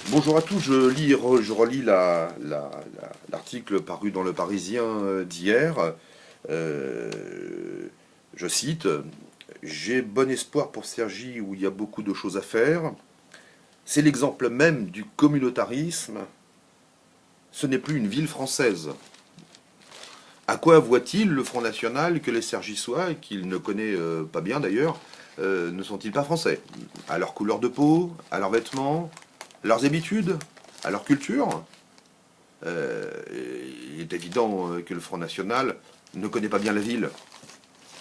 Bonjour à tous, je relis l'article paru dans Le Parisien d'hier. Euh, je cite, J'ai bon espoir pour Cergy où il y a beaucoup de choses à faire. C'est l'exemple même du communautarisme. Ce n'est plus une ville française. À quoi voit-il le Front National que les Cergissois, qu'il ne connaît pas bien d'ailleurs, ne sont-ils pas français? À leur couleur de peau, à leurs vêtements, leurs habitudes, à leur culture? Euh, il est évident que le Front National ne connaît pas bien la ville.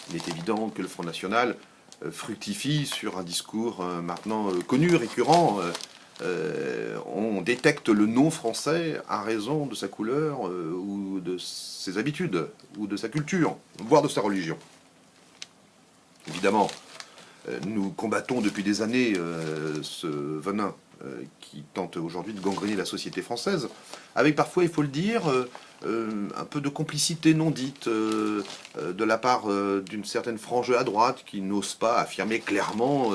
Il est évident que le Front National fructifie sur un discours maintenant connu, récurrent. On détecte le non français à raison de sa couleur ou de ses habitudes ou de sa culture, voire de sa religion. Évidemment, nous combattons depuis des années ce venin qui tente aujourd'hui de gangréner la société française, avec parfois, il faut le dire, un peu de complicité non dite de la part d'une certaine frange à droite qui n'ose pas affirmer clairement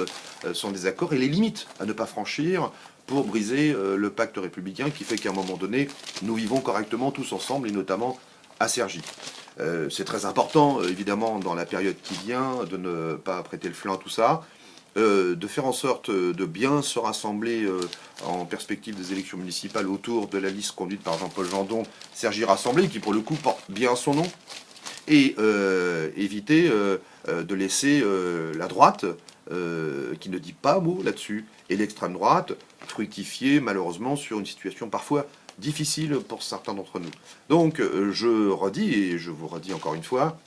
son désaccord et les limites à ne pas franchir pour briser le pacte républicain qui fait qu'à un moment donné, nous vivons correctement tous ensemble et notamment à Cergy. C'est très important, évidemment, dans la période qui vient, de ne pas prêter le flanc à tout ça, de faire en sorte de bien se rassembler en perspective des élections municipales autour de la liste conduite par Jean-Paul Jandon, Cergy Rassemblée, qui pour le coup porte bien son nom, et éviter de laisser la droite, qui ne dit pas un mot là-dessus, et l'extrême droite fructifier malheureusement sur une situation parfois difficile pour certains d'entre nous. Donc je redis, et je vous redis encore une fois,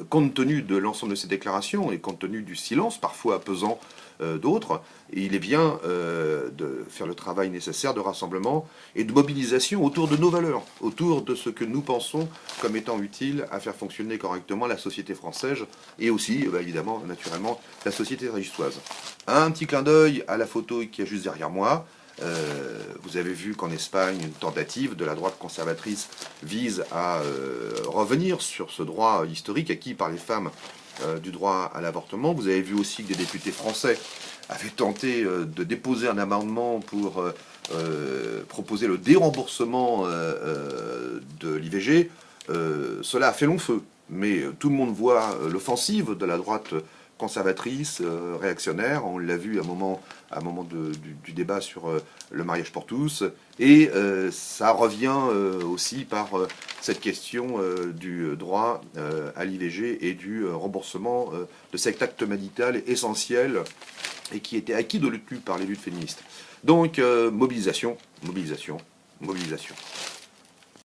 compte tenu de l'ensemble de ces déclarations et compte tenu du silence parfois pesant d'autres, il est bien de faire le travail nécessaire de rassemblement et de mobilisation autour de nos valeurs, autour de ce que nous pensons comme étant utile à faire fonctionner correctement la société française et aussi, évidemment, naturellement, la société régistoise. Un petit clin d'œil à la photo qui est juste derrière moi. Vous avez vu qu'en Espagne, une tentative de la droite conservatrice vise à revenir sur ce droit historique acquis par les femmes du droit à l'avortement. Vous avez vu aussi que des députés français avaient tenté de déposer un amendement pour proposer le déremboursement de l'IVG. Cela a fait long feu, mais tout le monde voit l'offensive de la droite conservatrice, réactionnaire. On l'a vu à un moment du débat sur le mariage pour tous. Et ça revient aussi par cette question du droit à l'IVG et du remboursement de cet acte médical essentiel et qui était acquis de lutte par les luttes féministes. Donc, mobilisation, mobilisation, mobilisation.